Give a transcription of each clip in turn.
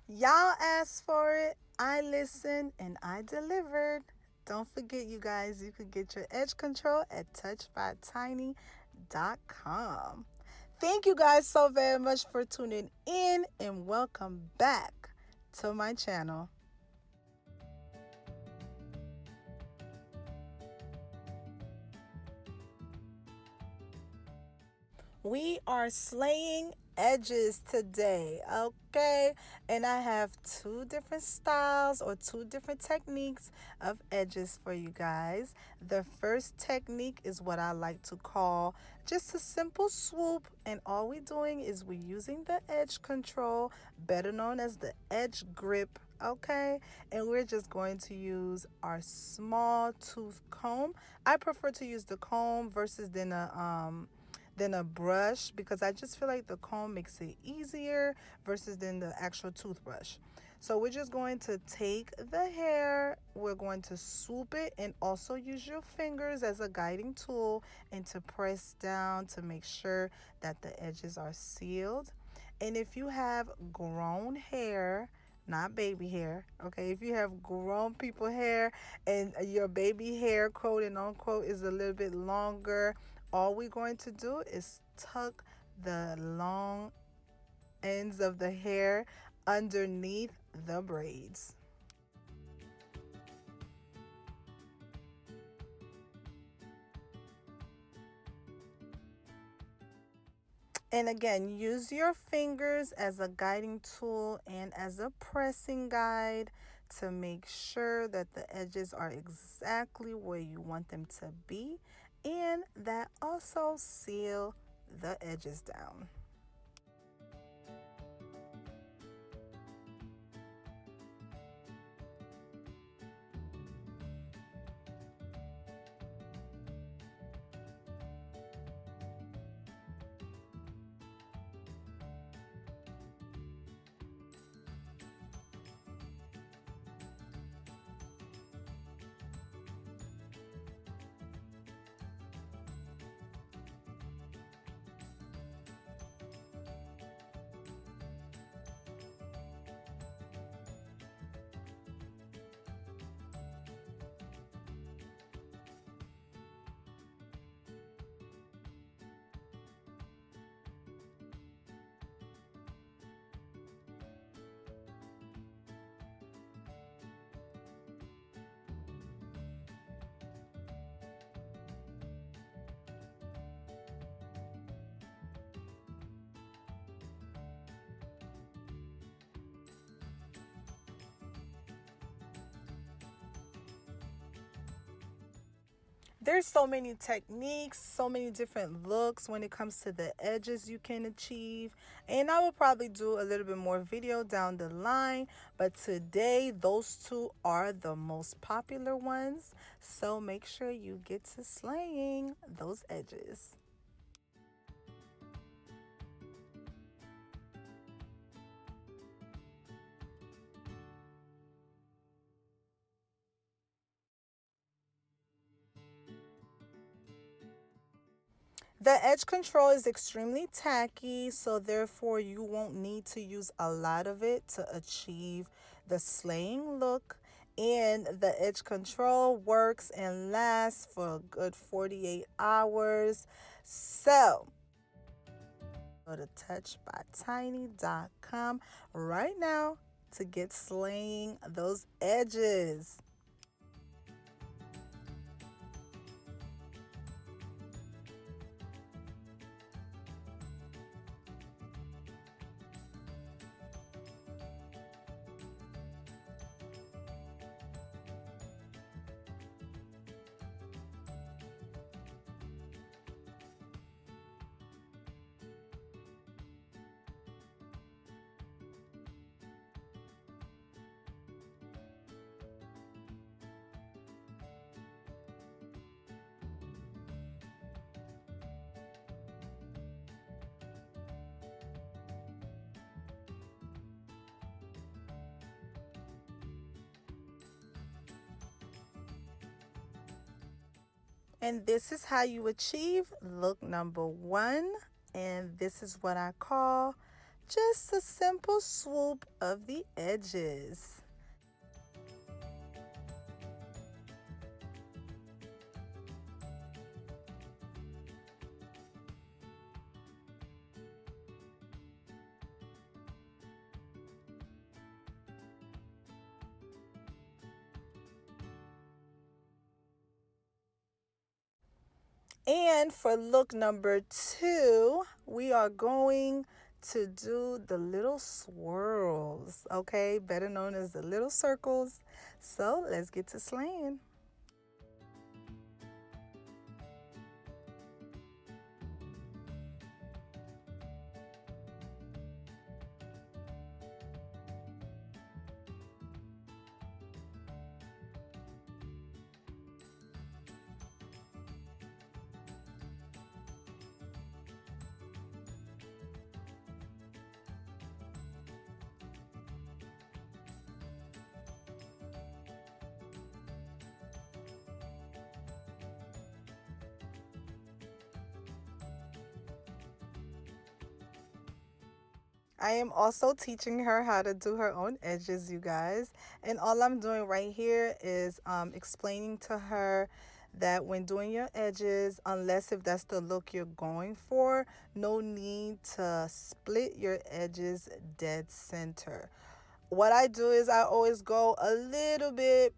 Y'all asked for it, I listened, and I delivered. Don't forget, you guys, you could get your edge control at touchbytiny.com. Thank you guys so very much for tuning in and welcome back to my channel. We are slaying edges today, okay? And I have two different styles or two different techniques of edges for you guys. The first technique is what I like to call just a simple swoop, and all we're doing is we're using the edge control, better known as the edge grip. Okay, and we're just going to use our small tooth comb. I prefer to use the comb versus than a brush because I just feel like the comb makes it easier versus than the actual toothbrush. So we're just going to take the hair, we're going to swoop it and also use your fingers as a guiding tool and to press down to make sure that the edges are sealed. And if you have grown hair, not baby hair, okay? If you have grown people hair and your baby hair, quote and unquote, is a little bit longer, all we're going to do is tuck the long ends of the hair underneath the braids. And again, use your fingers as a guiding tool and as a pressing guide to make sure that the edges are exactly where you want them to be and that also seal the edges down. There's so many techniques, so many different looks when it comes to the edges you can achieve. And I will probably do a little bit more video down the line, but today those two are the most popular ones. So make sure you get to slaying those edges. The edge control is extremely tacky, so therefore you won't need to use a lot of it to achieve the slaying look. And the edge control works and lasts for a good 48 hours. So go to touchbytiny.com right now to get slaying those edges. And this is how you achieve look number one. And this is what I call Just a simple swoop of the edges. And for look number 2, we are going to do the little swirls, okay? Better known as the little circles. So let's get to slaying. I am also teaching her how to do her own edges, you guys. And all I'm doing right here is explaining to her that when doing your edges, unless if that's the look you're going for, no need to split your edges dead center. What I do is I always go a little bit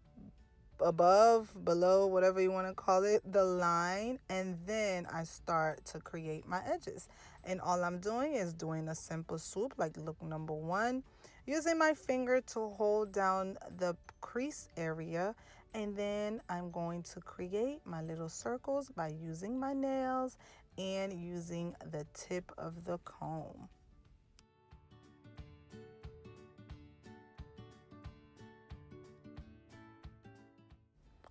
above, below, whatever you want to call it, the line, and then I start to create my edges. And all I'm doing is doing a simple swoop like look number 1, using my finger to hold down the crease area, and then I'm going to create my little circles by using my nails and using the tip of the comb.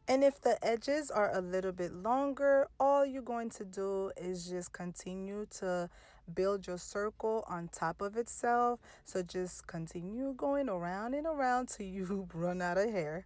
And if the edges are a little bit longer, all you're going to do is just continue to build your circle on top of itself. So just continue going around and around till you run out of hair.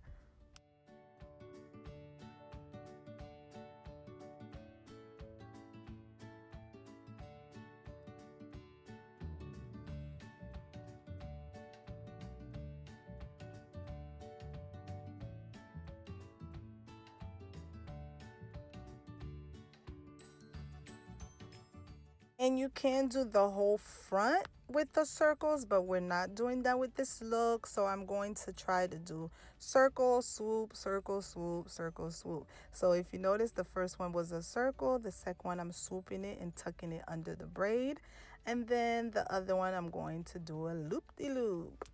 And you can do the whole front with the circles, but we're not doing that with this look. So I'm going to try to do circle, swoop, circle, swoop, circle, swoop. So if you notice, the first one was a circle. The second one, I'm swooping it and tucking it under the braid. And then the other one, I'm going to do a loop-de-loop.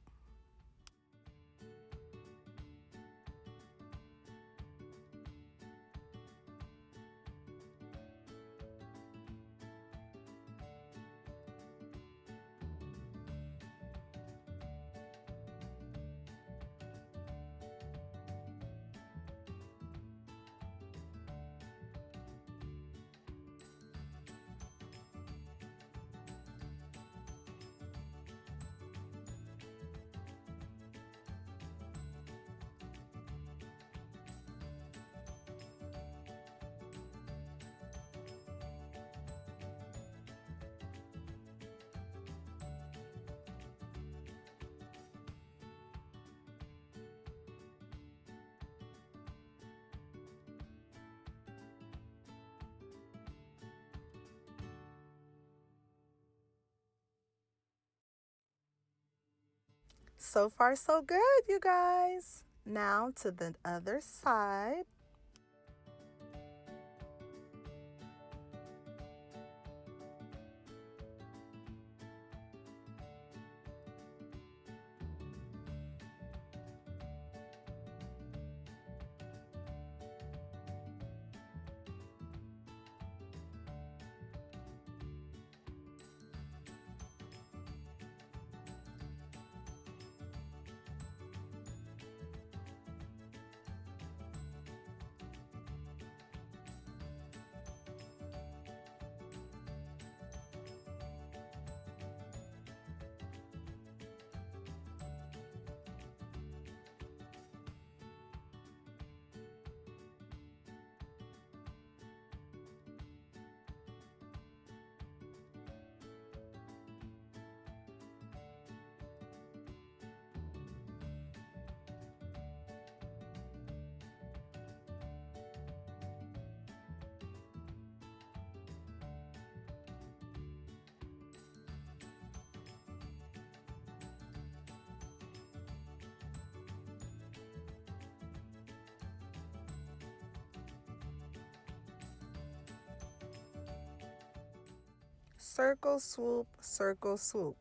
So far, so good, you guys. Now to the other side. circle, swoop, circle, swoop.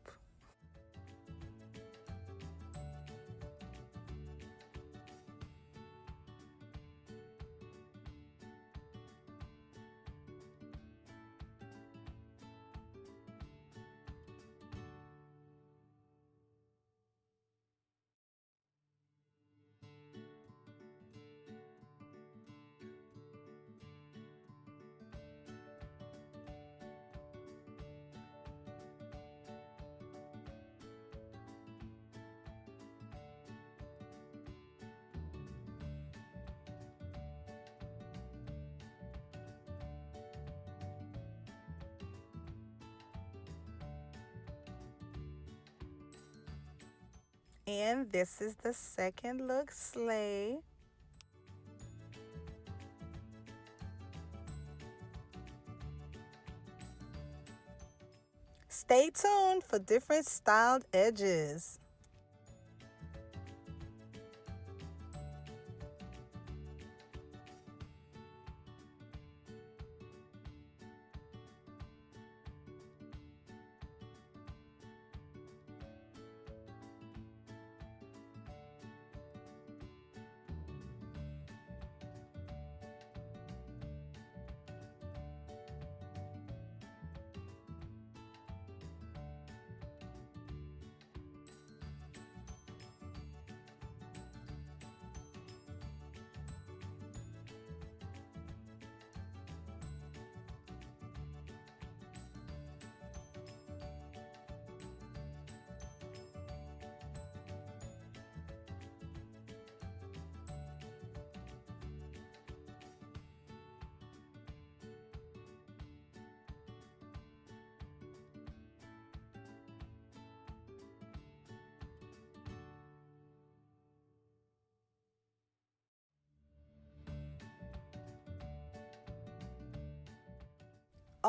And this is the second look, slay. Stay tuned for different styled edges.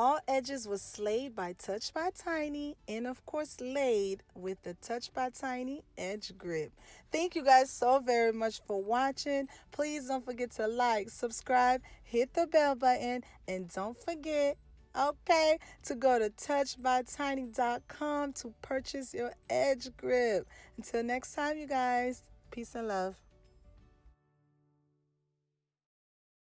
All edges was slayed by Touch by Tiny and of course laid with the Touch by Tiny edge grip. Thank you guys so very much for watching. Please don't forget to like, subscribe, hit the bell button, and don't forget, okay, to go to touchbytiny.com to purchase your edge grip. Until next time, you guys, peace and love.